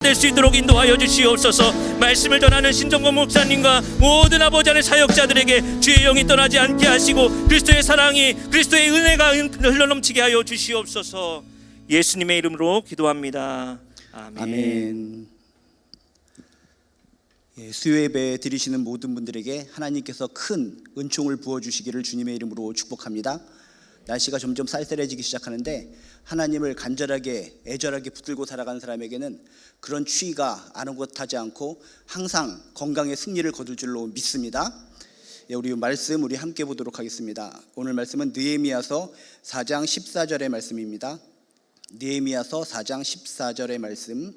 될 수 있도록 인도하여 주시옵소서. 말씀을 전하는 신정권 목사님과 모든 아버지 안의 사역자들에게 주의 영이 떠나지 않게 하시고 그리스도의 사랑이, 그리스도의 은혜가 흘러넘치게 하여 주시옵소서. 예수님의 이름으로 기도합니다. 아멘. 아멘. 수요 예배 드리시는 모든 분들에게 하나님께서 큰 은총을 부어주시기를 주님의 이름으로 축복합니다. 날씨가 점점 쌀쌀해지기 시작하는데 하나님을 간절하게 애절하게 붙들고 살아가는 사람에게는 그런 추위가 아랑곳하지 않고 항상 건강의 승리를 거둘 줄로 믿습니다. 우리 말씀 우리 함께 보도록 하겠습니다. 오늘 말씀은 느헤미야서 4장 14절의 말씀입니다. 느헤미야서 4장 14절의 말씀,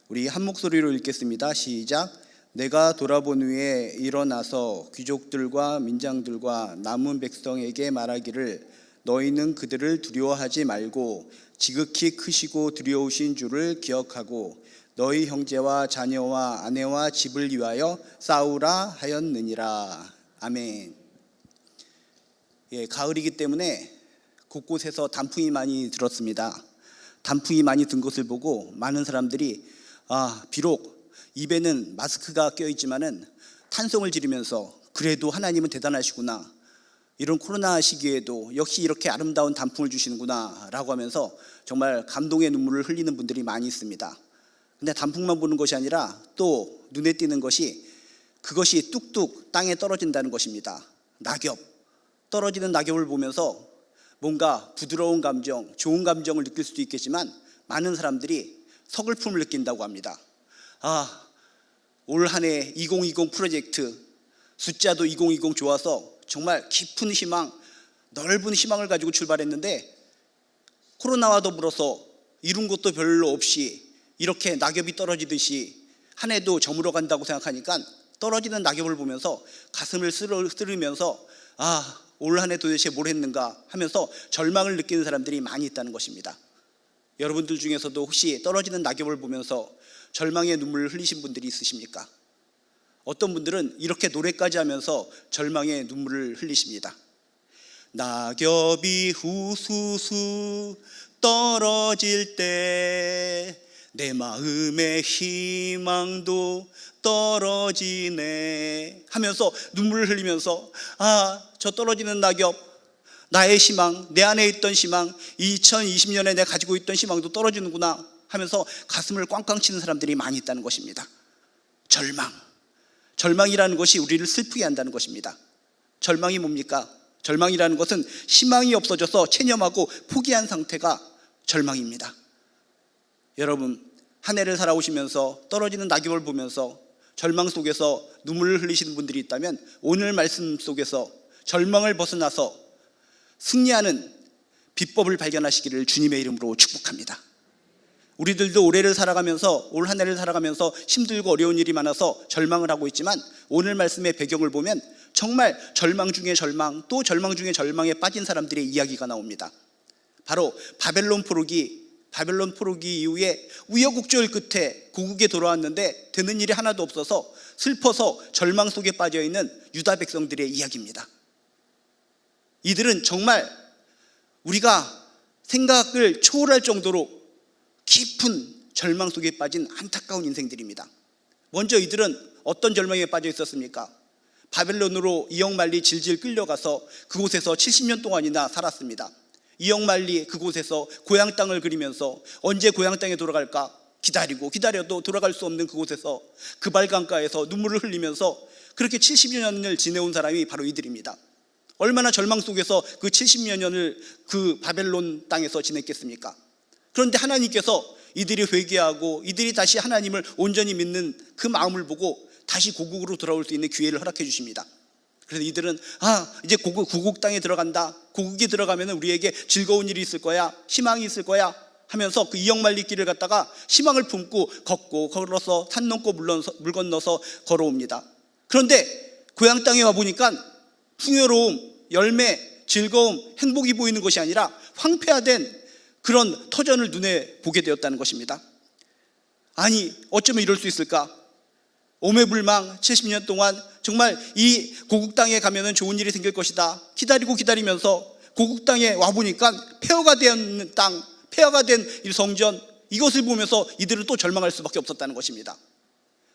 우리 한 목소리로 읽겠습니다. 시작. 내가 돌아본 후에 일어나서 귀족들과 민장들과 남은 백성에게 말하기를 너희는 그들을 두려워하지 말고 지극히 크시고 두려우신 주를 기억하고 너희 형제와 자녀와 아내와 집을 위하여 싸우라 하였느니라. 아멘. 가을이기 때문에 곳곳에서 단풍이 많이 들었습니다. 단풍이 많이 든 것을 보고 많은 사람들이 비록 입에는 마스크가 껴있지만은 탄성을 지르면서 그래도 하나님은 대단하시구나, 이런 코로나 시기에도 역시 이렇게 아름다운 단풍을 주시는구나 라고 하면서 정말 감동의 눈물을 흘리는 분들이 많이 있습니다. 근데 단풍만 보는 것이 아니라 또 눈에 띄는 것이 그것이 뚝뚝 땅에 떨어진다는 것입니다. 낙엽, 떨어지는 낙엽을 보면서 뭔가 부드러운 감정, 좋은 감정을 느낄 수도 있겠지만 많은 사람들이 서글픔을 느낀다고 합니다. 올 한 해 2020 프로젝트 숫자도 2020 좋아서 정말 깊은 희망, 넓은 희망을 가지고 출발했는데 코로나와 더불어서 이룬 것도 별로 없이 이렇게 낙엽이 떨어지듯이 한 해도 저물어 간다고 생각하니까 떨어지는 낙엽을 보면서 가슴을 쓰르면서 올 한 해 도대체 뭘 했는가 하면서 절망을 느끼는 사람들이 많이 있다는 것입니다. 여러분들 중에서도 혹시 떨어지는 낙엽을 보면서 절망의 눈물을 흘리신 분들이 있으십니까? 어떤 분들은 이렇게 노래까지 하면서 절망의 눈물을 흘리십니다. 낙엽이 후수수 떨어질 때 내 마음의 희망도 떨어지네 하면서 눈물을 흘리면서 저 떨어지는 낙엽, 나의 희망, 내 안에 있던 희망, 2020년에 내가 가지고 있던 희망도 떨어지는구나 하면서 가슴을 꽝꽝 치는 사람들이 많이 있다는 것입니다. 절망이라는 것이 우리를 슬프게 한다는 것입니다. 절망이 뭡니까? 절망이라는 것은 희망이 없어져서 체념하고 포기한 상태가 절망입니다. 여러분, 한 해를 살아오시면서 떨어지는 낙엽을 보면서 절망 속에서 눈물을 흘리시는 분들이 있다면 오늘 말씀 속에서 절망을 벗어나서 승리하는 비법을 발견하시기를 주님의 이름으로 축복합니다. 우리들도 올해를 살아가면서, 올 한 해를 살아가면서 힘들고 어려운 일이 많아서 절망을 하고 있지만 오늘 말씀의 배경을 보면 정말 절망 중에 절망, 또 절망 중에 절망에 빠진 사람들의 이야기가 나옵니다. 바로 바벨론 포로기 이후에 우여곡절 끝에 고국에 돌아왔는데 되는 일이 하나도 없어서 슬퍼서 절망 속에 빠져있는 유다 백성들의 이야기입니다. 이들은 정말 우리가 생각을 초월할 정도로 깊은 절망 속에 빠진 안타까운 인생들입니다. 먼저 이들은 어떤 절망에 빠져 있었습니까? 바벨론으로 이역만리 질질 끌려가서 그곳에서 70년 동안이나 살았습니다. 이역만리 그곳에서 고향 땅을 그리면서 언제 고향 땅에 돌아갈까 기다려도 돌아갈 수 없는 그곳에서 그발강가에서 눈물을 흘리면서 그렇게 70여 년을 지내온 사람이 바로 이들입니다. 얼마나 절망 속에서 그 70여 년을 그 바벨론 땅에서 지냈겠습니까? 그런데 하나님께서 이들이 회개하고 이들이 다시 하나님을 온전히 믿는 그 마음을 보고 다시 고국으로 돌아올 수 있는 기회를 허락해 주십니다. 그래서 이들은 이제 고국 땅에 들어간다, 고국에 들어가면 우리에게 즐거운 일이 있을 거야, 희망이 있을 거야 하면서 그 이역만리 길을 갔다가 희망을 품고 걸어서 산 넘고 물 건너서 걸어옵니다. 그런데 고향 땅에 와보니까 풍요로움, 열매, 즐거움, 행복이 보이는 것이 아니라 황폐화된 그런 터전을 눈에 보게 되었다는 것입니다. 아니, 어쩌면 이럴 수 있을까? 오매불망 70년 동안 정말 이 고국 땅에 가면 좋은 일이 생길 것이다 기다리면서 고국 땅에 와보니까 폐허가 된 땅, 폐허가 된 이 성전, 이것을 보면서 이들은 또 절망할 수밖에 없었다는 것입니다.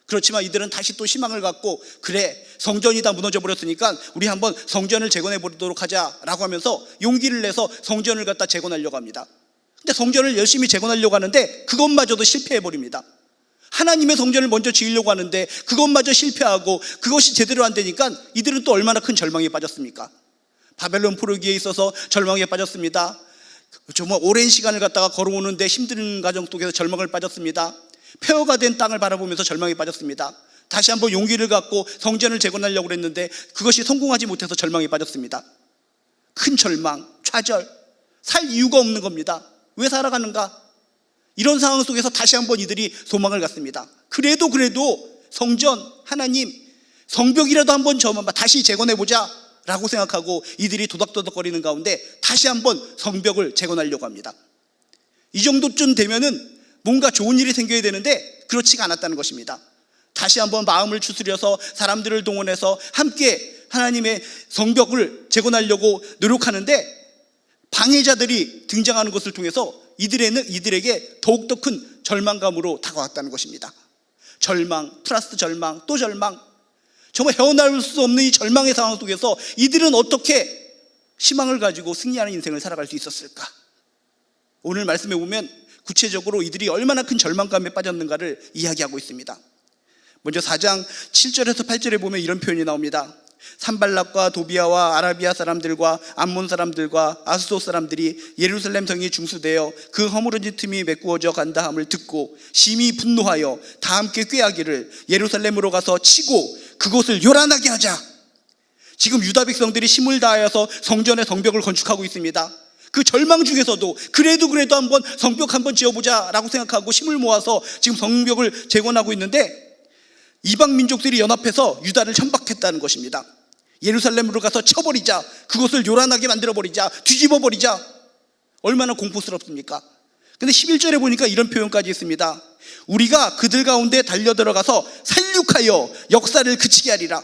그렇지만 이들은 다시 또 희망을 갖고, 그래, 성전이 다 무너져 버렸으니까 우리 한번 성전을 재건해 보도록 하자라고 하면서 용기를 내서 성전을 갖다 재건하려고 합니다. 근데 성전을 열심히 재건하려고 하는데 그것마저도 실패해 버립니다. 하나님의 성전을 먼저 지으려고 하는데 그것마저 실패하고 그것이 제대로 안 되니까 이들은 또 얼마나 큰 절망에 빠졌습니까? 바벨론 포로기에 있어서 절망에 빠졌습니다. 정말 오랜 시간을 갖다가 걸어오는데 힘든 과정 속에서 절망을 빠졌습니다. 폐허가 된 땅을 바라보면서 절망에 빠졌습니다. 다시 한번 용기를 갖고 성전을 재건하려고 했는데 그것이 성공하지 못해서 절망에 빠졌습니다. 큰 절망, 좌절, 살 이유가 없는 겁니다. 왜 살아가는가? 이런 상황 속에서 다시 한번 이들이 소망을 갖습니다. 그래도 성전, 하나님, 성벽이라도 한번 다시 재건해보자 라고 생각하고 이들이 도닥도닥거리는 가운데 다시 한번 성벽을 재건하려고 합니다. 이 정도쯤 되면은 뭔가 좋은 일이 생겨야 되는데 그렇지가 않았다는 것입니다. 다시 한번 마음을 추스려서 사람들을 동원해서 함께 하나님의 성벽을 재건하려고 노력하는데 방해자들이 등장하는 것을 통해서 이들에게 더욱더 큰 절망감으로 다가왔다는 것입니다. 절망 플러스 절망 또 절망, 정말 헤어나올 수 없는 이 절망의 상황 속에서 이들은 어떻게 희망을 가지고 승리하는 인생을 살아갈 수 있었을까? 오늘 말씀해 보면 구체적으로 이들이 얼마나 큰 절망감에 빠졌는가를 이야기하고 있습니다. 먼저 4장 7절에서 8절에 보면 이런 표현이 나옵니다. 산발락과 도비아와 아라비아 사람들과 암몬 사람들과 아스돗 사람들이 예루살렘 성이 중수되어 그 허물어진 틈이 메꾸어져 간다 함을 듣고 심히 분노하여 다 함께 꾀하기를 예루살렘으로 가서 치고 그곳을 요란하게 하자. 지금 유다 백성들이 힘을 다하여서 성전의 성벽을 건축하고 있습니다. 그 절망 중에서도 그래도 한번 성벽 한번 지어보자 라고 생각하고 힘을 모아서 지금 성벽을 재건하고 있는데 이방 민족들이 연합해서 유다를 천박했다는 것입니다. 예루살렘으로 가서 쳐버리자, 그것을 요란하게 만들어버리자, 뒤집어버리자. 얼마나 공포스럽습니까? 근데 11절에 보니까 이런 표현까지 있습니다. 우리가 그들 가운데 달려들어가서 살육하여 역사를 그치게 하리라.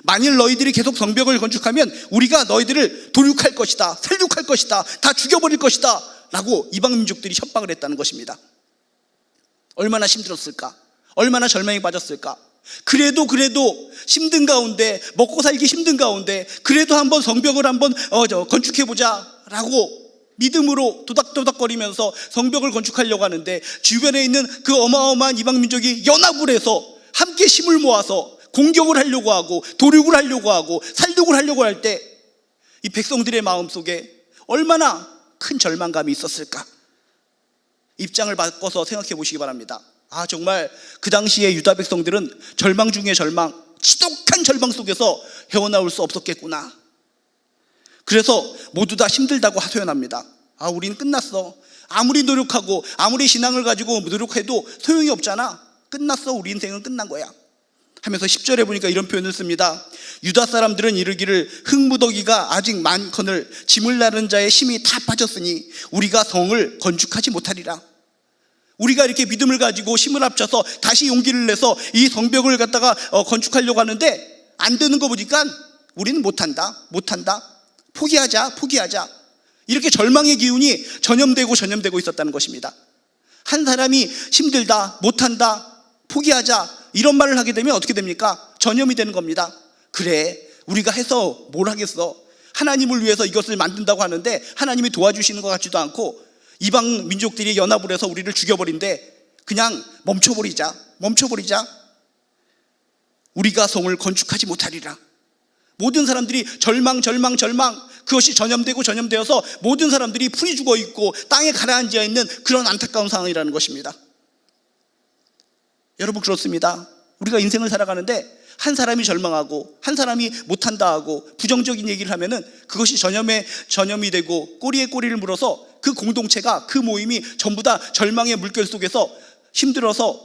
만일 너희들이 계속 성벽을 건축하면 우리가 너희들을 도륙할 것이다, 살육할 것이다, 다 죽여버릴 것이다 라고 이방 민족들이 협박을 했다는 것입니다. 얼마나 힘들었을까? 얼마나 절망에 빠졌을까? 그래도 힘든 가운데, 먹고 살기 힘든 가운데 그래도 한번 성벽을 한번 건축해보자 라고 믿음으로 도닥도닥거리면서 성벽을 건축하려고 하는데 주변에 있는 그 어마어마한 이방 민족이 연합을 해서 함께 힘을 모아서 공격을 하려고 하고 도륙을 하려고 하고 살육을 하려고 할 때 이 백성들의 마음속에 얼마나 큰 절망감이 있었을까? 입장을 바꿔서 생각해 보시기 바랍니다. 정말 그 당시에 유다 백성들은 절망 중에 절망, 지독한 절망 속에서 헤어나올 수 없었겠구나. 그래서 모두 다 힘들다고 하소연합니다. 우린 끝났어. 아무리 노력하고 아무리 신앙을 가지고 노력해도 소용이 없잖아. 끝났어. 우리 인생은 끝난 거야 하면서 10절에 보니까 이런 표현을 씁니다. 유다 사람들은 이르기를 흙무더기가 아직 많거늘 짐을 나른 자의 힘이 다 빠졌으니 우리가 성을 건축하지 못하리라. 우리가 이렇게 믿음을 가지고 힘을 합쳐서 다시 용기를 내서 이 성벽을 갖다가 건축하려고 하는데 안 되는 거 보니까 우리는 못한다, 포기하자. 이렇게 절망의 기운이 전염되고 있었다는 것입니다. 한 사람이 힘들다, 못한다, 포기하자 이런 말을 하게 되면 어떻게 됩니까? 전염이 되는 겁니다. 그래, 우리가 해서 뭘 하겠어? 하나님을 위해서 이것을 만든다고 하는데 하나님이 도와주시는 것 같지도 않고 이방 민족들이 연합을 해서 우리를 죽여버린데 그냥 멈춰버리자. 우리가 성을 건축하지 못하리라. 모든 사람들이 절망, 그것이 전염되어서 모든 사람들이 풀이 죽어 있고 땅에 가라앉아 있는 그런 안타까운 상황이라는 것입니다. 여러분, 그렇습니다. 우리가 인생을 살아가는데 한 사람이 절망하고 한 사람이 못한다 하고 부정적인 얘기를 하면은 그것이 전염이 되고 꼬리에 꼬리를 물어서 그 공동체가, 그 모임이 전부 다 절망의 물결 속에서 힘들어서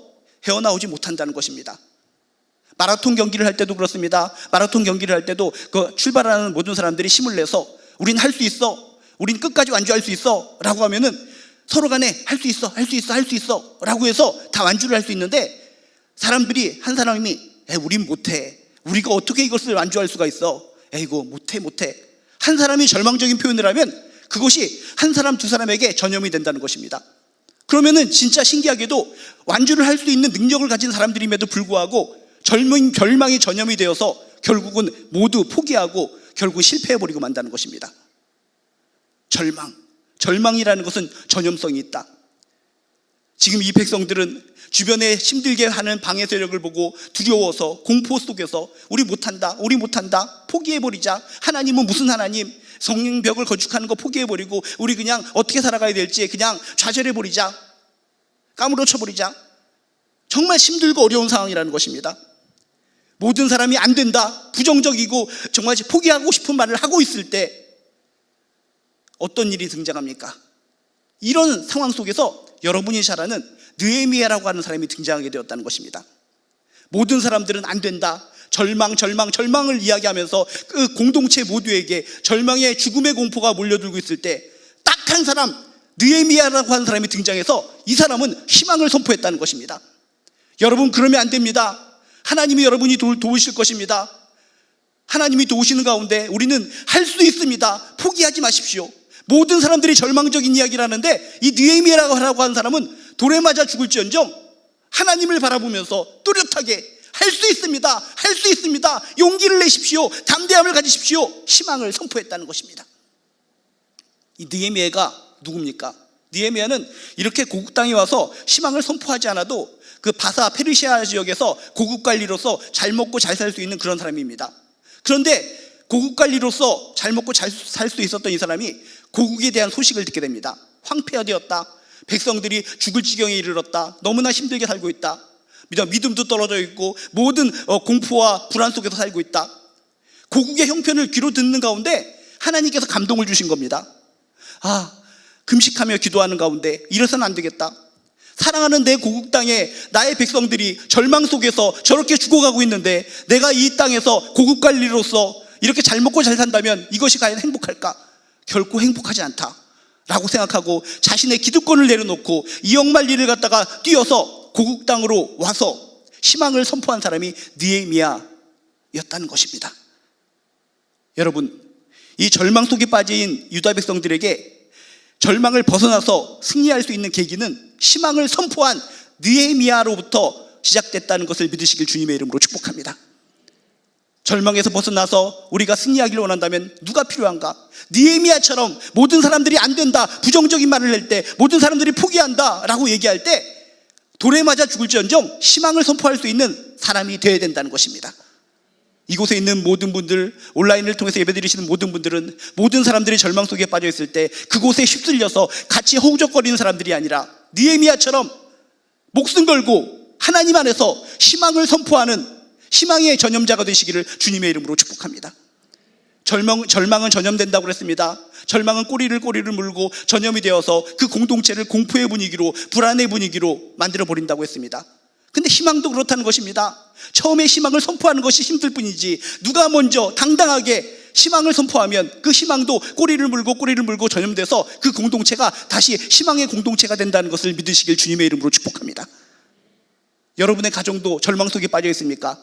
헤어나오지 못한다는 것입니다. 마라톤 경기를 할 때도 그렇습니다. 마라톤 경기를 할 때도 그 출발하는 모든 사람들이 힘을 내서 우린 할 수 있어, 우린 끝까지 완주할 수 있어 라고 하면은 서로 간에 할 수 있어 라고 해서 다 완주를 할 수 있는데 사람들이, 한 사람이 우린 못해, 우리가 어떻게 이것을 완주할 수가 있어, 이거 못해 한 사람이 절망적인 표현을 하면 그것이 한 사람 두 사람에게 전염이 된다는 것입니다. 그러면은 진짜 신기하게도 완주를 할 수 있는 능력을 가진 사람들임에도 불구하고 절망이 전염이 되어서 결국은 모두 포기하고 결국 실패해버리고 만다는 것입니다. 절망이라는 것은 전염성이 있다. 지금 이 백성들은 주변에 힘들게 하는 방해 세력을 보고 두려워서 공포 속에서 우리 못한다 포기해버리자, 하나님은 무슨 하나님, 성령벽을 건축하는 거 포기해버리고 우리 그냥 어떻게 살아가야 될지 그냥 좌절해버리자, 까무러쳐버리자, 정말 힘들고 어려운 상황이라는 것입니다. 모든 사람이 안 된다, 부정적이고 정말 포기하고 싶은 말을 하고 있을 때 어떤 일이 등장합니까? 이런 상황 속에서 여러분이 잘 아는 느헤미야라고 하는 사람이 등장하게 되었다는 것입니다. 모든 사람들은 안 된다, 절망을 이야기하면서 그 공동체 모두에게 절망의 죽음의 공포가 몰려들고 있을 때 딱 한 사람, 느헤미야라고 하는 사람이 등장해서 이 사람은 희망을 선포했다는 것입니다. 여러분, 그러면 안 됩니다. 하나님이 여러분이 도우실 것입니다. 하나님이 도우시는 가운데 우리는 할 수 있습니다. 포기하지 마십시오. 모든 사람들이 절망적인 이야기를 하는데 이 느헤미야라고 하는 사람은 돌에 맞아 죽을지언정 하나님을 바라보면서 뚜렷하게 할 수 있습니다, 할 수 있습니다, 용기를 내십시오, 담대함을 가지십시오, 희망을 선포했다는 것입니다. 이 느헤미야가 누굽니까? 느헤미야는 이렇게 고국 땅에 와서 희망을 선포하지 않아도 그 바사 페르시아 지역에서 고국 관리로서 잘 먹고 잘 살 수 있는 그런 사람입니다. 그런데 고국 관리로서 잘 먹고 잘 살 수 있었던 이 사람이 고국에 대한 소식을 듣게 됩니다. 황폐화되었다, 백성들이 죽을 지경에 이르렀다, 너무나 힘들게 살고 있다, 믿음도 떨어져 있고 모든 공포와 불안 속에서 살고 있다. 고국의 형편을 귀로 듣는 가운데 하나님께서 감동을 주신 겁니다. 금식하며 기도하는 가운데 이래서는 안 되겠다, 사랑하는 내 고국 땅에 나의 백성들이 절망 속에서 저렇게 죽어가고 있는데 내가 이 땅에서 고국 관리로서 이렇게 잘 먹고 잘 산다면 이것이 과연 행복할까? 결코 행복하지 않다 라고 생각하고 자신의 기득권을 내려놓고 이역만리를 갖다가 뛰어서 고국 땅으로 와서 희망을 선포한 사람이 느헤미야였다는 것입니다. 여러분, 이 절망 속에 빠진 유다 백성들에게 절망을 벗어나서 승리할 수 있는 계기는 희망을 선포한 느헤미야로부터 시작됐다는 것을 믿으시길 주님의 이름으로 축복합니다. 절망에서 벗어나서 우리가 승리하기를 원한다면 누가 필요한가? 느헤미야처럼 모든 사람들이 안 된다, 부정적인 말을 할 때, 모든 사람들이 포기한다 라고 얘기할 때 돌에 맞아 죽을지언정 희망을 선포할 수 있는 사람이 되어야 된다는 것입니다. 이곳에 있는 모든 분들, 온라인을 통해서 예배드리시는 모든 분들은 모든 사람들이 절망 속에 빠져 있을 때 그곳에 휩쓸려서 같이 허우적거리는 사람들이 아니라 느헤미야처럼 목숨 걸고 하나님 안에서 희망을 선포하는 희망의 전염자가 되시기를 주님의 이름으로 축복합니다. 절망은 전염된다고 그랬습니다. 절망은 꼬리를 물고 전염이 되어서 그 공동체를 공포의 분위기로, 불안의 분위기로 만들어 버린다고 했습니다. 근데 희망도 그렇다는 것입니다. 처음에 희망을 선포하는 것이 힘들 뿐이지 누가 먼저 당당하게 희망을 선포하면 그 희망도 꼬리를 물고 전염돼서 그 공동체가 다시 희망의 공동체가 된다는 것을 믿으시길 주님의 이름으로 축복합니다. 여러분의 가정도 절망 속에 빠져 있습니까?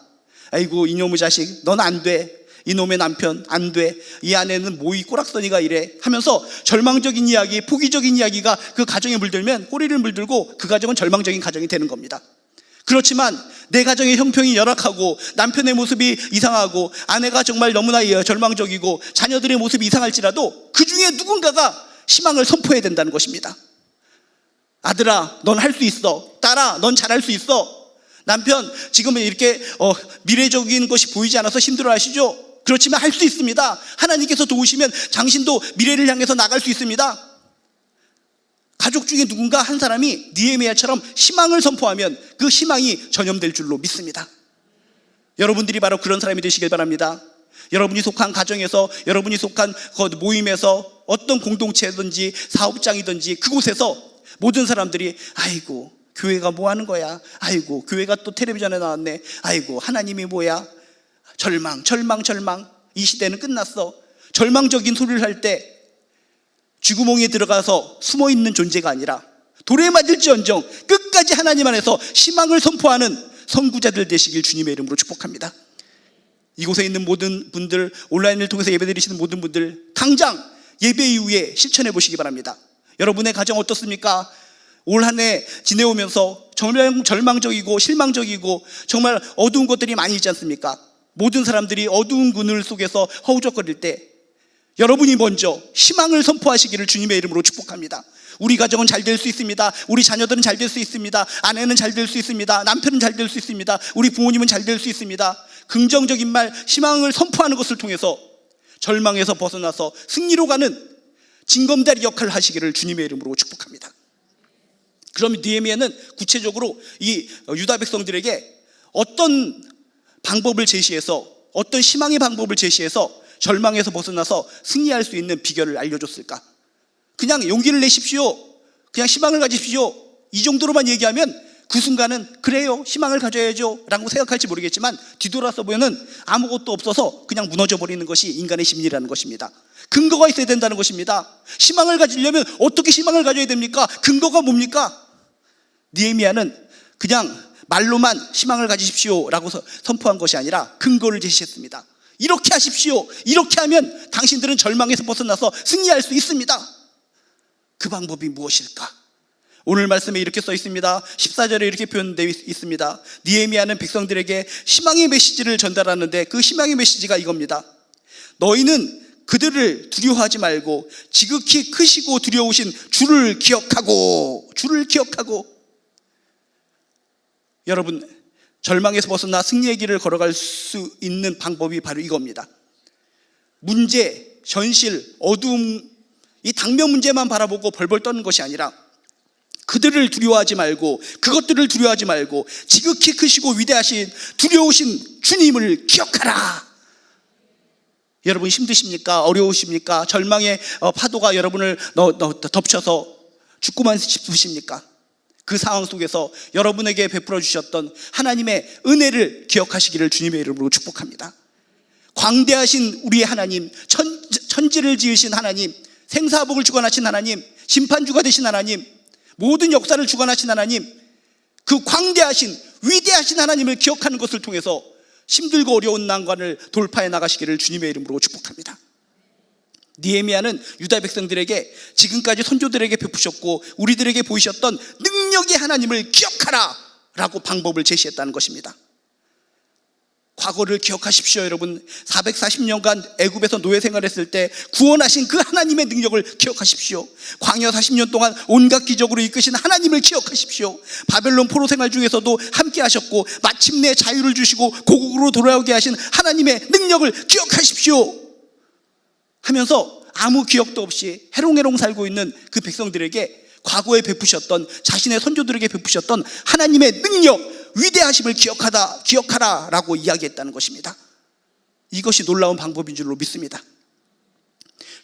아이고 이놈의 자식 넌 안 돼, 이놈의 남편 안 돼, 이 아내는 모이 꼬락서니가 이래 하면서 절망적인 이야기, 포기적인 이야기가 그 가정에 물들면 꼬리를 물들고 그 가정은 절망적인 가정이 되는 겁니다. 그렇지만 내 가정의 형편이 열악하고 남편의 모습이 이상하고 아내가 정말 너무나 절망적이고 자녀들의 모습이 이상할지라도 그 중에 누군가가 희망을 선포해야 된다는 것입니다. 아들아 넌 할 수 있어, 딸아 넌 잘할 수 있어, 남편 지금은 이렇게 미래적인 것이 보이지 않아서 힘들어 하시죠? 그렇지만 할 수 있습니다. 하나님께서 도우시면 당신도 미래를 향해서 나갈 수 있습니다. 가족 중에 누군가 한 사람이 느헤미야처럼 희망을 선포하면 그 희망이 전염될 줄로 믿습니다. 여러분들이 바로 그런 사람이 되시길 바랍니다. 여러분이 속한 가정에서, 여러분이 속한 모임에서, 어떤 공동체든지 사업장이든지 그곳에서 모든 사람들이 아이고 교회가 뭐 하는 거야, 아이고 교회가 또 텔레비전에 나왔네, 아이고 하나님이 뭐야, 절망. 이 시대는 끝났어. 절망적인 소리를 할 때 쥐구멍에 들어가서 숨어있는 존재가 아니라 돌에 맞을지언정 끝까지 하나님 안에서 희망을 선포하는 선구자들 되시길 주님의 이름으로 축복합니다. 이곳에 있는 모든 분들, 온라인을 통해서 예배드리시는 모든 분들 당장 예배 이후에 실천해 보시기 바랍니다. 여러분의 가정 어떻습니까? 올 한 해 지내오면서 정말 절망적이고 실망적이고 정말 어두운 것들이 많이 있지 않습니까? 모든 사람들이 어두운 그늘 속에서 허우적거릴 때 여러분이 먼저 희망을 선포하시기를 주님의 이름으로 축복합니다. 우리 가정은 잘 될 수 있습니다. 우리 자녀들은 잘 될 수 있습니다. 아내는 잘 될 수 있습니다. 남편은 잘 될 수 있습니다. 우리 부모님은 잘 될 수 있습니다. 긍정적인 말, 희망을 선포하는 것을 통해서 절망에서 벗어나서 승리로 가는 징검다리 역할을 하시기를 주님의 이름으로 축복합니다. 그럼 느헤미야는 구체적으로 이 유다 백성들에게 어떤 방법을 제시해서, 어떤 희망의 방법을 제시해서 절망에서 벗어나서 승리할 수 있는 비결을 알려줬을까? 그냥 용기를 내십시오, 그냥 희망을 가지십시오, 이 정도로만 얘기하면 그 순간은 그래요, 희망을 가져야죠 라고 생각할지 모르겠지만 뒤돌아서 보면은 아무것도 없어서 그냥 무너져 버리는 것이 인간의 심리라는 것입니다. 근거가 있어야 된다는 것입니다. 희망을 가지려면 어떻게 희망을 가져야 됩니까? 근거가 뭡니까? 느헤미야는 그냥 말로만 희망을 가지십시오 라고 선포한 것이 아니라 근거를 제시했습니다. 이렇게 하십시오, 이렇게 하면 당신들은 절망에서 벗어나서 승리할 수 있습니다. 그 방법이 무엇일까? 오늘 말씀에 이렇게 써 있습니다. 14절에 이렇게 표현되어 있습니다. 느헤미야는 백성들에게 희망의 메시지를 전달하는데 그 희망의 메시지가 이겁니다. 너희는 그들을 두려워하지 말고 지극히 크시고 두려우신 주를 기억하고. 여러분, 절망에서 벗어나 승리의 길을 걸어갈 수 있는 방법이 바로 이겁니다. 문제, 현실, 어두움, 이 당면 문제만 바라보고 벌벌 떠는 것이 아니라 그들을 두려워하지 말고, 그것들을 두려워하지 말고 지극히 크시고 위대하신 두려우신 주님을 기억하라. 여러분 힘드십니까? 어려우십니까? 절망의 파도가 여러분을 덮쳐서 죽고만 싶으십니까? 그 상황 속에서 여러분에게 베풀어 주셨던 하나님의 은혜를 기억하시기를 주님의 이름으로 축복합니다. 광대하신 우리의 하나님, 천지를 지으신 하나님, 생사복을 주관하신 하나님, 심판주가 되신 하나님, 모든 역사를 주관하신 하나님, 그 광대하신 위대하신 하나님을 기억하는 것을 통해서 힘들고 어려운 난관을 돌파해 나가시기를 주님의 이름으로 축복합니다. 느헤미야는 유다 백성들에게 지금까지 선조들에게 베푸셨고 우리들에게 보이셨던 능력의 하나님을 기억하라 라고 방법을 제시했다는 것입니다. 과거를 기억하십시오. 여러분, 440년간 애굽에서 노예 생활했을 때 구원하신 그 하나님의 능력을 기억하십시오. 광야 40년 동안 온갖 기적으로 이끄신 하나님을 기억하십시오. 바벨론 포로 생활 중에서도 함께 하셨고 마침내 자유를 주시고 고국으로 돌아오게 하신 하나님의 능력을 기억하십시오 하면서 아무 기억도 없이 해롱해롱 살고 있는 그 백성들에게 과거에 베푸셨던, 자신의 선조들에게 베푸셨던 하나님의 능력, 위대하심을 기억하라 라고 이야기했다는 것입니다. 이것이 놀라운 방법인 줄로 믿습니다.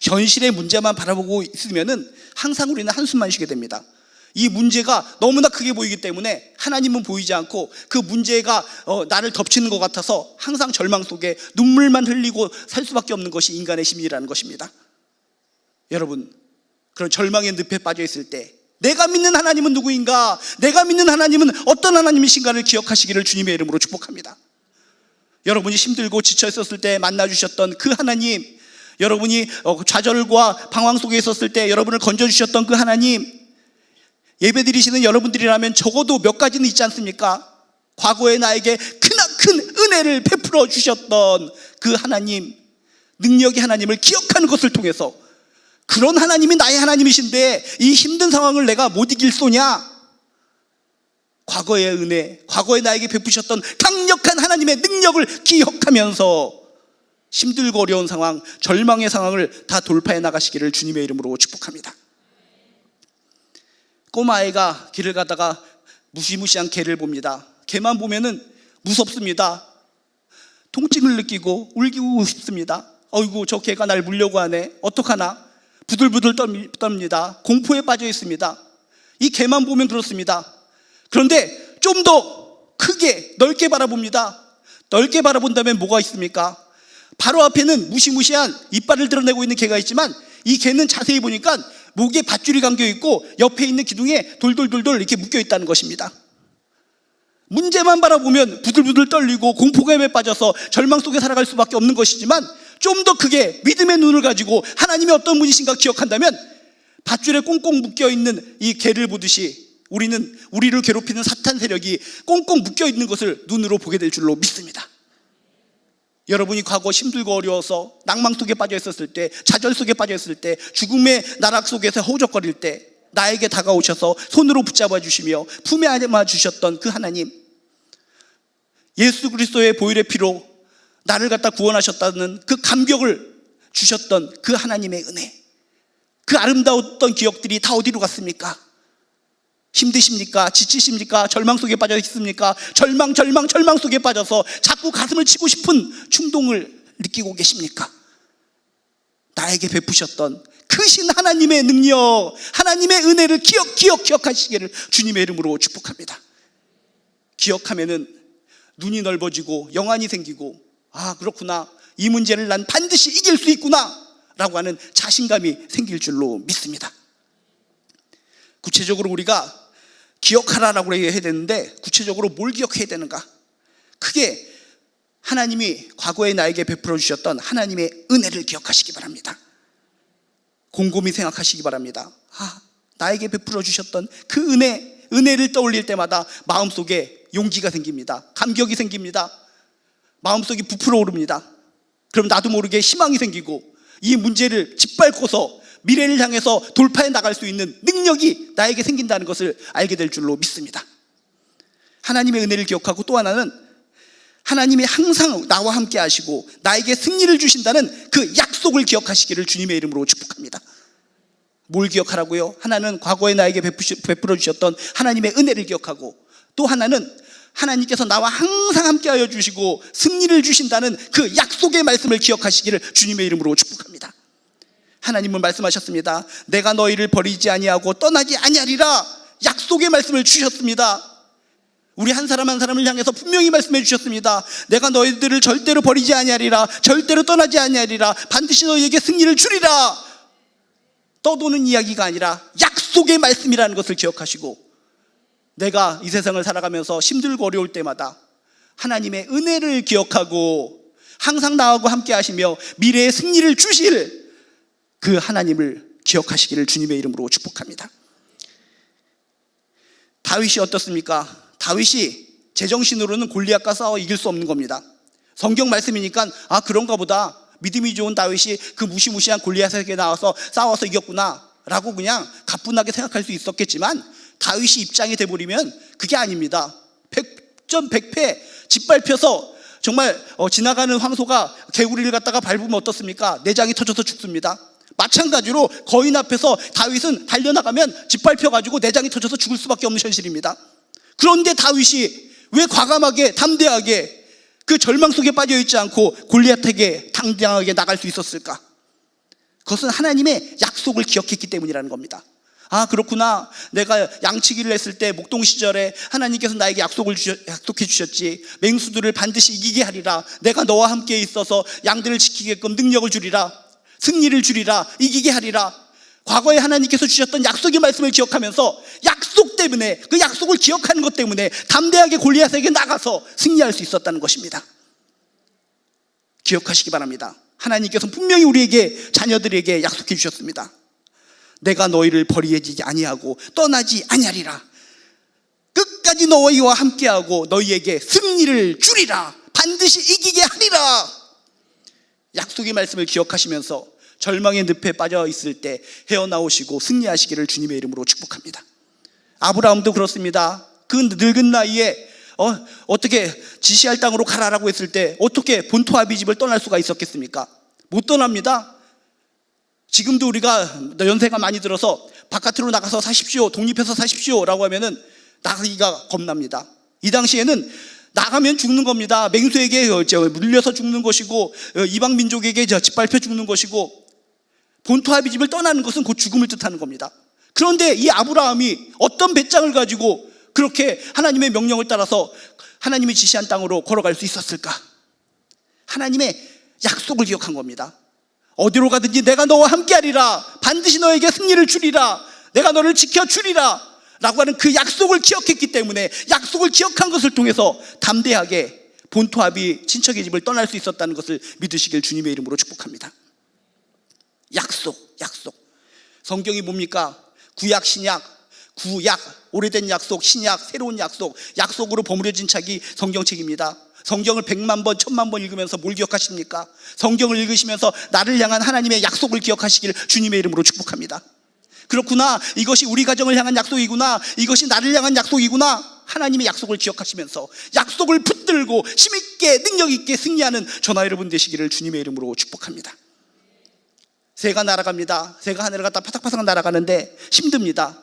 현실의 문제만 바라보고 있으면 항상 우리는 한숨만 쉬게 됩니다. 이 문제가 너무나 크게 보이기 때문에 하나님은 보이지 않고 그 문제가 나를 덮치는 것 같아서 항상 절망 속에 눈물만 흘리고 살 수밖에 없는 것이 인간의 심리라는 것입니다. 여러분, 그런 절망의 늪에 빠져 있을 때 내가 믿는 하나님은 누구인가, 내가 믿는 하나님은 어떤 하나님이신가를 기억하시기를 주님의 이름으로 축복합니다. 여러분이 힘들고 지쳐 있었을 때 만나주셨던 그 하나님, 여러분이 좌절과 방황 속에 있었을 때 여러분을 건져주셨던 그 하나님, 예배드리시는 여러분들이라면 적어도 몇 가지는 있지 않습니까? 과거에 나에게 크나큰 은혜를 베풀어 주셨던 그 하나님, 능력의 하나님을 기억하는 것을 통해서 그런 하나님이 나의 하나님이신데 이 힘든 상황을 내가 못 이길 소냐? 과거의 은혜, 과거에 나에게 베푸셨던 강력한 하나님의 능력을 기억하면서 힘들고 어려운 상황, 절망의 상황을 다 돌파해 나가시기를 주님의 이름으로 축복합니다. 꼬마아이가 길을 가다가 무시무시한 개를 봅니다. 개만 보면은 무섭습니다. 통증을 느끼고 울기고 싶습니다. 어이구, 저 개가 날 물려고 하네, 어떡하나, 부들부들 떱니다. 공포에 빠져 있습니다. 이 개만 보면 그렇습니다. 그런데 좀 더 크게 넓게 바라봅니다. 넓게 바라본다면 뭐가 있습니까? 바로 앞에는 무시무시한 이빨을 드러내고 있는 개가 있지만 이 개는 자세히 보니까 목에 밧줄이 감겨 있고 옆에 있는 기둥에 돌돌돌돌 이렇게 묶여 있다는 것입니다. 문제만 바라보면 부들부들 떨리고 공포감에 빠져서 절망 속에 살아갈 수밖에 없는 것이지만 좀 더 크게 믿음의 눈을 가지고 하나님이 어떤 분이신가 기억한다면 밧줄에 꽁꽁 묶여 있는 이 개를 보듯이 우리는 우리를 괴롭히는 사탄 세력이 꽁꽁 묶여 있는 것을 눈으로 보게 될 줄로 믿습니다. 여러분이 과거 힘들고 어려워서 낭망 속에 빠져 있었을 때, 좌절 속에 빠져 있을 때, 죽음의 나락 속에서 허우적거릴 때 나에게 다가오셔서 손으로 붙잡아 주시며 품에 안아 주셨던 그 하나님, 예수 그리스도의 보혈의 피로 나를 갖다 구원하셨다는 그 감격을 주셨던 그 하나님의 은혜, 그 아름다웠던 기억들이 다 어디로 갔습니까? 힘드십니까? 지치십니까? 절망 속에 빠져 있습니까? 절망 속에 빠져서 자꾸 가슴을 치고 싶은 충동을 느끼고 계십니까? 나에게 베푸셨던 크신 하나님의 능력, 하나님의 은혜를 기억하시기를 주님의 이름으로 축복합니다. 기억하면은 눈이 넓어지고 영안이 생기고, 아 그렇구나, 이 문제를 난 반드시 이길 수 있구나 라고 하는 자신감이 생길 줄로 믿습니다. 구체적으로 우리가 기억하라라고 해야 되는데, 구체적으로 뭘 기억해야 되는가? 크게 하나님이 과거에 나에게 베풀어 주셨던 하나님의 은혜를 기억하시기 바랍니다. 곰곰이 생각하시기 바랍니다. 나에게 베풀어 주셨던 그 은혜를 떠올릴 때마다 마음속에 용기가 생깁니다. 감격이 생깁니다. 마음속이 부풀어 오릅니다. 그럼 나도 모르게 희망이 생기고, 이 문제를 짓밟고서 미래를 향해서 돌파해 나갈 수 있는 능력이 나에게 생긴다는 것을 알게 될 줄로 믿습니다. 하나님의 은혜를 기억하고, 또 하나는 하나님이 항상 나와 함께 하시고 나에게 승리를 주신다는 그 약속을 기억하시기를 주님의 이름으로 축복합니다. 뭘 기억하라고요? 하나는 과거에 나에게 베풀어 주셨던 하나님의 은혜를 기억하고, 또 하나는 하나님께서 나와 항상 함께하여 주시고 승리를 주신다는 그 약속의 말씀을 기억하시기를 주님의 이름으로 축복합니다. 하나님은 말씀하셨습니다. 내가 너희를 버리지 아니하고 떠나지 아니하리라. 약속의 말씀을 주셨습니다. 우리 한 사람 한 사람을 향해서 분명히 말씀해 주셨습니다. 내가 너희들을 절대로 버리지 아니하리라. 절대로 떠나지 아니하리라. 반드시 너희에게 승리를 주리라. 떠도는 이야기가 아니라 약속의 말씀이라는 것을 기억하시고, 내가 이 세상을 살아가면서 힘들고 어려울 때마다 하나님의 은혜를 기억하고 항상 나하고 함께 하시며 미래의 승리를 주실 그 하나님을 기억하시기를 주님의 이름으로 축복합니다. 다윗이 어떻습니까? 다윗이 제정신으로는 골리앗과 싸워 이길 수 없는 겁니다. 성경 말씀이니까 그런가 보다, 믿음이 좋은 다윗이 그 무시무시한 골리앗에게 나와서 싸워서 이겼구나 라고 그냥 가뿐하게 생각할 수 있었겠지만, 다윗이 입장이 돼버리면 그게 아닙니다. 100전 100패 짓밟혀서 정말 지나가는 황소가 개구리를 갖다가 밟으면 어떻습니까? 내장이 터져서 죽습니다. 마찬가지로 거인 앞에서 다윗은 달려나가면 짓밟혀가지고 내장이 터져서 죽을 수밖에 없는 현실입니다. 그런데 다윗이 왜 과감하게 담대하게 그 절망 속에 빠져있지 않고 골리앗에게 당당하게 나갈 수 있었을까? 그것은 하나님의 약속을 기억했기 때문이라는 겁니다. 그렇구나, 내가 양치기를 했을 때 목동 시절에 하나님께서 나에게 약속해 주셨지. 맹수들을 반드시 이기게 하리라. 내가 너와 함께 있어서 양들을 지키게끔 능력을 주리라. 승리를 주리라. 이기게 하리라. 과거에 하나님께서 주셨던 약속의 말씀을 기억하면서 약속 때문에, 그 약속을 기억하는 것 때문에 담대하게 골리앗에게 나가서 승리할 수 있었다는 것입니다. 기억하시기 바랍니다. 하나님께서 분명히 우리에게, 자녀들에게 약속해 주셨습니다. 내가 너희를 버리지 아니하고 떠나지 아니하리라. 끝까지 너희와 함께하고 너희에게 승리를 주리라. 반드시 이기게 하리라. 약속의 말씀을 기억하시면서 절망의 늪에 빠져 있을 때 헤어나오시고 승리하시기를 주님의 이름으로 축복합니다. 아브라함도 그렇습니다. 그 늙은 나이에 어떻게 지시할 땅으로 가라라고 했을 때 어떻게 본토 아비집을 떠날 수가 있었겠습니까? 못 떠납니다. 지금도 우리가 연세가 많이 들어서 바깥으로 나가서 사십시오, 독립해서 사십시오 라고 하면은 나가기가 겁납니다. 이 당시에는 나가면 죽는 겁니다. 맹수에게 물려서 죽는 것이고, 이방 민족에게 짓밟혀 죽는 것이고, 본토 아비집을 떠나는 것은 곧 죽음을 뜻하는 겁니다. 그런데 이 아브라함이 어떤 배짱을 가지고 그렇게 하나님의 명령을 따라서 하나님이 지시한 땅으로 걸어갈 수 있었을까? 하나님의 약속을 기억한 겁니다. 어디로 가든지 내가 너와 함께하리라. 반드시 너에게 승리를 주리라. 내가 너를 지켜주리라 라고 하는 그 약속을 기억했기 때문에, 약속을 기억한 것을 통해서 담대하게 본토 아비 친척의 집을 떠날 수 있었다는 것을 믿으시길 주님의 이름으로 축복합니다. 약속. 성경이 뭡니까? 구약, 신약, 구약, 오래된 약속, 신약, 새로운 약속, 약속으로 버무려진 책이 성경책입니다. 성경을 100만 번, 1000만 번 읽으면서 뭘 기억하십니까? 성경을 읽으시면서 나를 향한 하나님의 약속을 기억하시기를 주님의 이름으로 축복합니다. 그렇구나, 이것이 우리 가정을 향한 약속이구나, 이것이 나를 향한 약속이구나, 하나님의 약속을 기억하시면서 약속을 붙들고 힘있게 능력있게 승리하는 저나 여러분 되시기를 주님의 이름으로 축복합니다. 새가 날아갑니다. 새가 하늘을 갖다 파삭파삭 날아가는데 힘듭니다.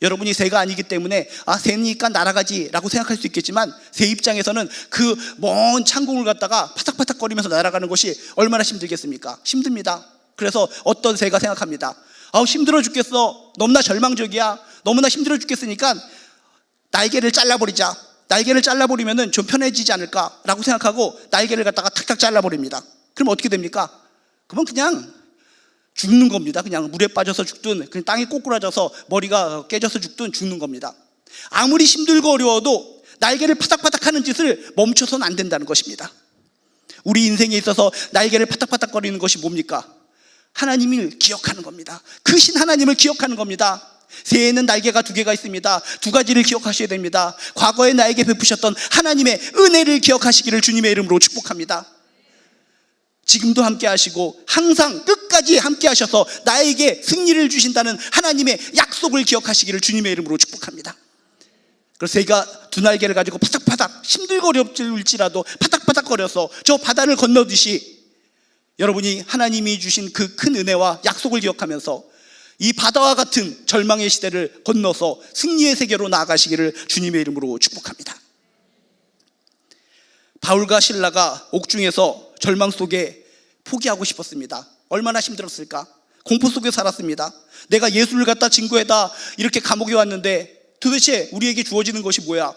여러분이 새가 아니기 때문에 새니까 날아가지 라고 생각할 수 있겠지만, 새 입장에서는 그 먼 창공을 갖다가 파삭파삭 거리면서 날아가는 것이 얼마나 힘들겠습니까? 힘듭니다. 그래서 어떤 새가 생각합니다. 힘들어 죽겠어, 너무나 절망적이야, 너무나 힘들어 죽겠으니까 날개를 잘라버리자, 날개를 잘라버리면 좀 편해지지 않을까 라고 생각하고 날개를 갖다가 탁탁 잘라버립니다. 그럼 어떻게 됩니까? 그러면 그냥 죽는 겁니다. 그냥 물에 빠져서 죽든, 그냥 땅에 꼬꾸라져서 머리가 깨져서 죽든 죽는 겁니다. 아무리 힘들고 어려워도 날개를 파닥파닥 하는 짓을 멈춰서는 안 된다는 것입니다. 우리 인생에 있어서 날개를 파닥파닥 거리는 것이 뭡니까? 하나님을 기억하는 겁니다. 크신 하나님을 기억하는 겁니다. 새에는 날개가 2개가 있습니다. 2가지를 기억하셔야 됩니다. 과거에 나에게 베푸셨던 하나님의 은혜를 기억하시기를 주님의 이름으로 축복합니다. 지금도 함께 하시고 항상 끝까지 함께 하셔서 나에게 승리를 주신다는 하나님의 약속을 기억하시기를 주님의 이름으로 축복합니다. 그래서 새가 2날개를 가지고 파닥파닥 힘들고 어렵을지라도 파닥파닥 거려서 저 바다를 건너듯이 여러분이 하나님이 주신 그 큰 은혜와 약속을 기억하면서 이 바다와 같은 절망의 시대를 건너서 승리의 세계로 나아가시기를 주님의 이름으로 축복합니다. 바울과 실라가 옥중에서 절망 속에 포기하고 싶었습니다. 얼마나 힘들었을까? 공포 속에 살았습니다. 내가 예수를 갖다 증거해다 이렇게 감옥에 왔는데 도대체 우리에게 주어지는 것이 뭐야?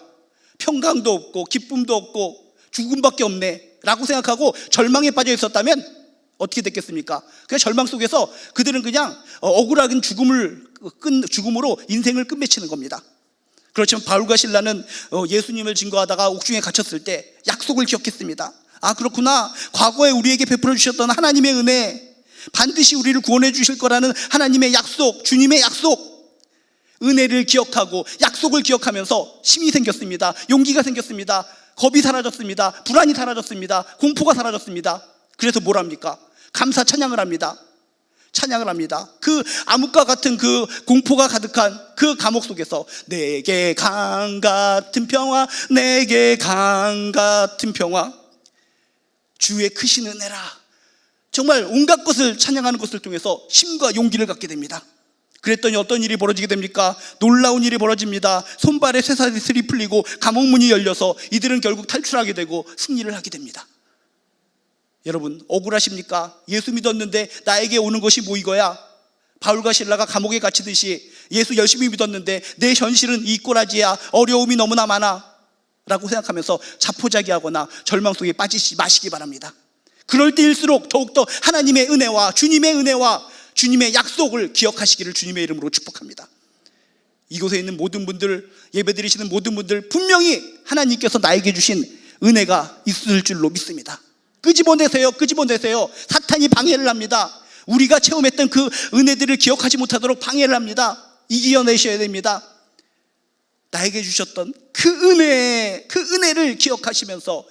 평강도 없고 기쁨도 없고 죽음밖에 없네 라고 생각하고 절망에 빠져 있었다면 어떻게 됐겠습니까? 그냥 절망 속에서 그들은 그냥 억울한 죽음으로 인생을 끝맺히는 겁니다. 그렇지만 바울과 실라는 예수님을 증거하다가 옥중에 갇혔을 때 약속을 기억했습니다. 그렇구나, 과거에 우리에게 베풀어 주셨던 하나님의 은혜, 반드시 우리를 구원해 주실 거라는 하나님의 약속, 주님의 약속, 은혜를 기억하고 약속을 기억하면서 힘이 생겼습니다. 용기가 생겼습니다. 겁이 사라졌습니다. 불안이 사라졌습니다. 공포가 사라졌습니다. 그래서 뭘 합니까? 감사 찬양을 합니다. 찬양을 합니다. 그 암흑과 같은 그 공포가 가득한 그 감옥 속에서 내게 강 같은 평화, 내게 강 같은 평화, 주의 크신 은혜라, 정말 온갖 것을 찬양하는 것을 통해서 힘과 용기를 갖게 됩니다. 그랬더니 어떤 일이 벌어지게 됩니까? 놀라운 일이 벌어집니다. 손발에 쇠사슬이 풀리고 감옥문이 열려서 이들은 결국 탈출하게 되고 승리를 하게 됩니다. 여러분, 억울하십니까? 예수 믿었는데 나에게 오는 것이 뭐 이거야? 바울과 실라가 감옥에 갇히듯이 예수 열심히 믿었는데 내 현실은 이 꼬라지야, 어려움이 너무나 많아 라고 생각하면서 자포자기하거나 절망 속에 빠지지 마시기 바랍니다. 그럴 때일수록 더욱더 하나님의 은혜와 주님의 약속을 기억하시기를 주님의 이름으로 축복합니다. 이곳에 있는 모든 분들, 예배드리시는 모든 분들, 분명히 하나님께서 나에게 주신 은혜가 있을 줄로 믿습니다. 끄집어내세요. 사탄이 방해를 합니다. 우리가 체험했던 그 은혜들을 기억하지 못하도록 방해를 합니다. 이겨내셔야 됩니다. 나에게 주셨던 그 은혜를 기억하시면서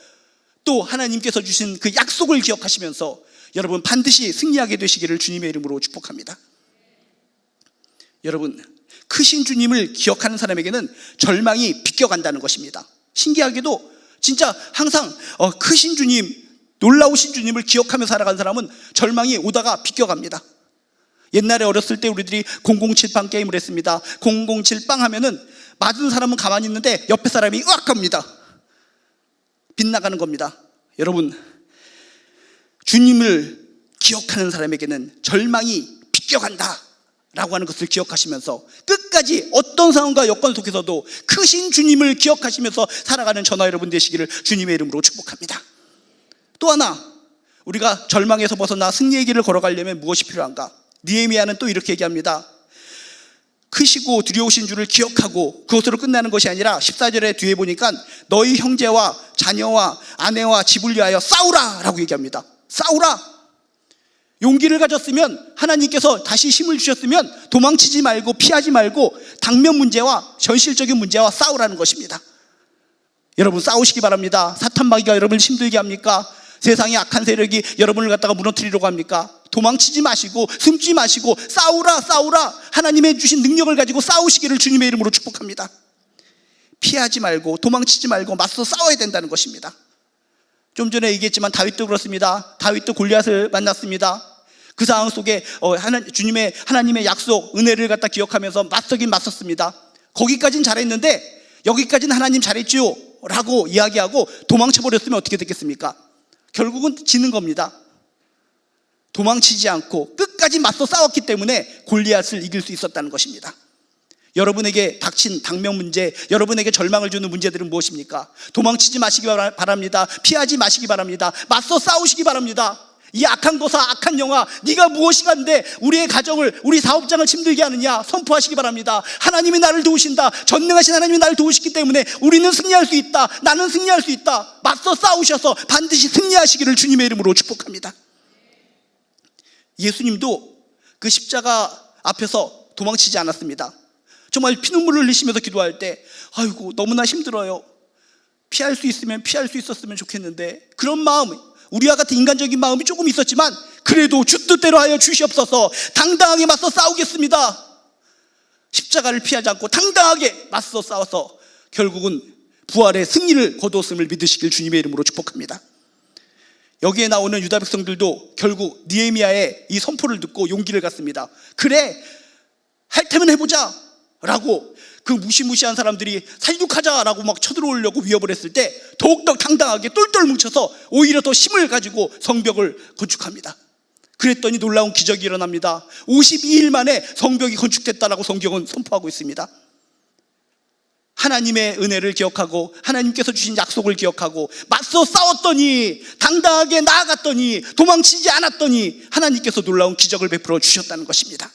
또 하나님께서 주신 그 약속을 기억하시면서 여러분 반드시 승리하게 되시기를 주님의 이름으로 축복합니다. 여러분, 크신 주님을 기억하는 사람에게는 절망이 비껴간다는 것입니다. 신기하게도 진짜 항상 크신 주님, 놀라우신 주님을 기억하며 살아간 사람은 절망이 오다가 비껴갑니다. 옛날에 어렸을 때 우리들이 007빵 게임을 했습니다. 007빵 하면은 맞은 사람은 가만히 있는데 옆에 사람이 으악 합니다. 빗나가는 겁니다. 여러분, 주님을 기억하는 사람에게는 절망이 비껴간다 라고 하는 것을 기억하시면서 끝까지 어떤 상황과 여건 속에서도 크신 주님을 기억하시면서 살아가는 저나 여러분 되시기를 주님의 이름으로 축복합니다. 또 하나, 우리가 절망에서 벗어나 승리의 길을 걸어가려면 무엇이 필요한가? 느헤미야는 또 이렇게 얘기합니다. 크시고 두려우신 줄을 기억하고 그것으로 끝나는 것이 아니라 14절에 뒤에 보니까 너희 형제와 자녀와 아내와 집을 위하여 싸우라 라고 얘기합니다. 싸우라. 용기를 가졌으면, 하나님께서 다시 힘을 주셨으면 도망치지 말고 피하지 말고 당면 문제와 현실적인 문제와 싸우라는 것입니다. 여러분, 싸우시기 바랍니다. 사탄 마귀가 여러분을 힘들게 합니까? 세상의 악한 세력이 여러분을 갖다가 무너뜨리려고 합니까? 도망치지 마시고 숨지 마시고 싸우라. 하나님의 주신 능력을 가지고 싸우시기를 주님의 이름으로 축복합니다. 피하지 말고 도망치지 말고 맞서 싸워야 된다는 것입니다. 좀 전에 얘기했지만 다윗도 그렇습니다. 다윗도 골리앗을 만났습니다. 그 상황 속에 하나님의 약속, 은혜를 갖다 기억하면서 맞서긴 맞섰습니다. 거기까지는 잘했는데 여기까지는 하나님 잘했지요 라고 이야기하고 도망쳐버렸으면 어떻게 됐겠습니까? 결국은 지는 겁니다. 도망치지 않고 끝까지 맞서 싸웠기 때문에 골리앗을 이길 수 있었다는 것입니다. 여러분에게 닥친 당면 문제, 여러분에게 절망을 주는 문제들은 무엇입니까? 도망치지 마시기 바랍니다. 피하지 마시기 바랍니다. 맞서 싸우시기 바랍니다. 이 악한 도사, 악한 영화, 네가 무엇이간데 우리의 가정을, 우리 사업장을 힘들게 하느냐 선포하시기 바랍니다. 하나님이 나를 도우신다. 전능하신 하나님이 나를 도우시기 때문에 우리는 승리할 수 있다. 나는 승리할 수 있다. 맞서 싸우셔서 반드시 승리하시기를 주님의 이름으로 축복합니다. 예수님도 그 십자가 앞에서 도망치지 않았습니다. 정말 피눈물을 흘리시면서 기도할 때 아이고 너무나 힘들어요. 피할 수 있으면 피할 수 있었으면 좋겠는데, 그런 마음, 우리와 같은 인간적인 마음이 조금 있었지만 그래도 주 뜻대로 하여 주시옵소서, 당당하게 맞서 싸우겠습니다. 십자가를 피하지 않고 당당하게 맞서 싸워서 결국은 부활의 승리를 거두었음을 믿으시길 주님의 이름으로 축복합니다. 여기에 나오는 유다 백성들도 결국 느헤미야의 이 선포를 듣고 용기를 갖습니다. 그래, 할 테면 해보자 라고 그 무시무시한 사람들이 살육하자라고 막 쳐들어오려고 위협을 했을 때 더욱더 당당하게 똘똘 뭉쳐서 오히려 더 힘을 가지고 성벽을 건축합니다. 그랬더니 놀라운 기적이 일어납니다. 52일 만에 성벽이 건축됐다라고 성경은 선포하고 있습니다. 하나님의 은혜를 기억하고 하나님께서 주신 약속을 기억하고 맞서 싸웠더니, 당당하게 나아갔더니, 도망치지 않았더니 하나님께서 놀라운 기적을 베풀어 주셨다는 것입니다.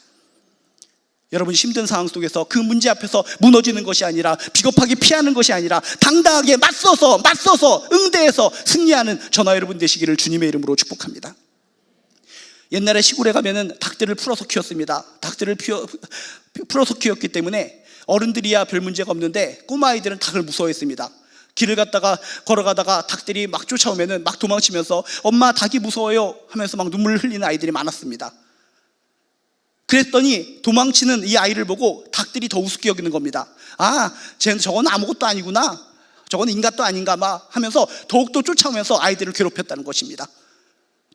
여러분, 힘든 상황 속에서 그 문제 앞에서 무너지는 것이 아니라, 비겁하게 피하는 것이 아니라 당당하게 맞서서 응대해서 승리하는 저나 여러분 되시기를 주님의 이름으로 축복합니다. 옛날에 시골에 가면은 닭들을 풀어서 키웠습니다. 닭들을 풀어서 키웠기 때문에 어른들이야 별 문제가 없는데 꼬마아이들은 닭을 무서워했습니다. 길을 갔다가 걸어가다가 닭들이 막 쫓아오면은 막 도망치면서 엄마 닭이 무서워요 하면서 막 눈물을 흘리는 아이들이 많았습니다. 그랬더니 도망치는 이 아이를 보고 닭들이 더 우습게 여기는 겁니다. 아, 저건 아무것도 아니구나, 저건 인간도 아닌가 막 하면서 더욱더 쫓아오면서 아이들을 괴롭혔다는 것입니다.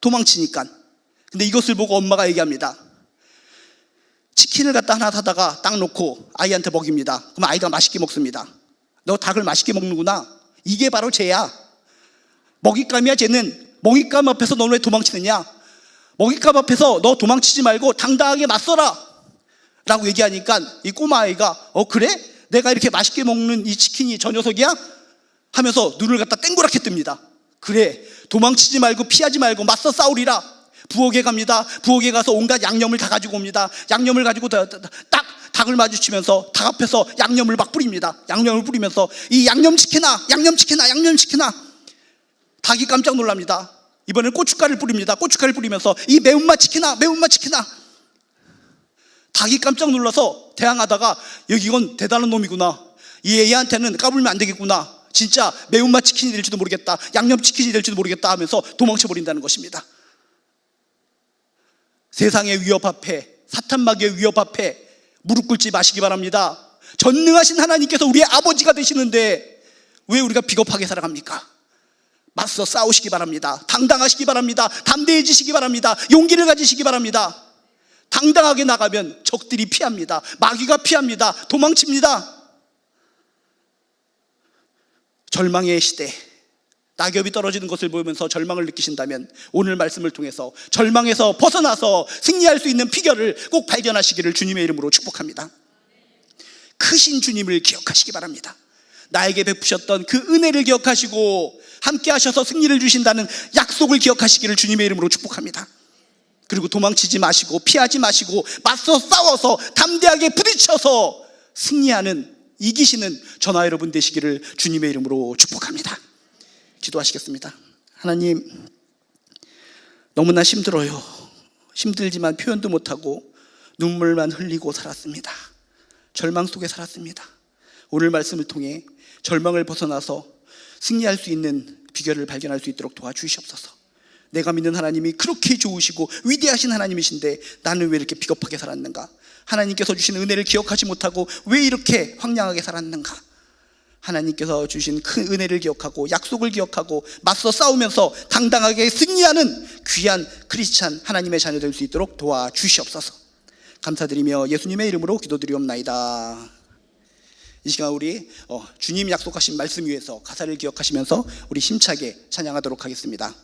도망치니까. 근데 이것을 보고 엄마가 얘기합니다. 치킨을 갖다 하나 사다가 딱 놓고 아이한테 먹입니다. 그럼 아이가 맛있게 먹습니다. 너 닭을 맛있게 먹는구나. 이게 바로 쟤야. 먹잇감이야 쟤는. 먹잇감 앞에서 너는 왜 도망치느냐? 먹잇감 앞에서 너 도망치지 말고 당당하게 맞서라 라고 얘기하니까 이 꼬마아이가 그래? 내가 이렇게 맛있게 먹는 이 치킨이 저 녀석이야? 하면서 눈을 갖다 땡그랗게 뜹니다. 그래, 도망치지 말고 피하지 말고 맞서 싸우리라. 부엌에 갑니다. 부엌에 가서 온갖 양념을 다 가지고 옵니다. 양념을 가지고 딱 닭을 마주치면서 닭 앞에서 양념을 막 뿌립니다. 양념을 뿌리면서 이 양념치킨아 닭이 깜짝 놀랍니다. 이번엔 고춧가루를 뿌립니다. 고춧가루를 뿌리면서 이 매운맛 치킨아 닭이 깜짝 놀라서 대항하다가 이건 대단한 놈이구나, 얘한테는 까불면 안 되겠구나, 진짜 매운맛 치킨이 될지도 모르겠다, 양념치킨이 될지도 모르겠다 하면서 도망쳐버린다는 것입니다. 세상의 위협 앞에, 사탄 마귀의 위협 앞에 무릎 꿇지 마시기 바랍니다. 전능하신 하나님께서 우리의 아버지가 되시는데 왜 우리가 비겁하게 살아갑니까? 맞서 싸우시기 바랍니다. 당당하시기 바랍니다. 담대해지시기 바랍니다. 용기를 가지시기 바랍니다. 당당하게 나가면 적들이 피합니다. 마귀가 피합니다. 도망칩니다. 절망의 시대, 낙엽이 떨어지는 것을 보면서 절망을 느끼신다면 오늘 말씀을 통해서 절망에서 벗어나서 승리할 수 있는 비결을 꼭 발견하시기를 주님의 이름으로 축복합니다. 크신 주님을 기억하시기 바랍니다. 나에게 베푸셨던 그 은혜를 기억하시고 함께 하셔서 승리를 주신다는 약속을 기억하시기를 주님의 이름으로 축복합니다. 그리고 도망치지 마시고 피하지 마시고 맞서 싸워서 담대하게 부딪혀서 승리하는, 이기시는 저나 여러분 되시기를 주님의 이름으로 축복합니다. 기도하시겠습니다. 하나님, 너무나 힘들어요. 힘들지만 표현도 못하고 눈물만 흘리고 살았습니다. 절망 속에 살았습니다. 오늘 말씀을 통해 절망을 벗어나서 승리할 수 있는 비결을 발견할 수 있도록 도와주시옵소서. 내가 믿는 하나님이 그렇게 좋으시고 위대하신 하나님이신데 나는 왜 이렇게 비겁하게 살았는가? 하나님께서 주신 은혜를 기억하지 못하고 왜 이렇게 황량하게 살았는가? 하나님께서 주신 큰 은혜를 기억하고 약속을 기억하고 맞서 싸우면서 당당하게 승리하는 귀한 크리스찬 하나님의 자녀 될 수 있도록 도와주시옵소서. 감사드리며 예수님의 이름으로 기도드리옵나이다. 이 시간 우리 주님 약속하신 말씀 위에서 가사를 기억하시면서 우리 힘차게 찬양하도록 하겠습니다.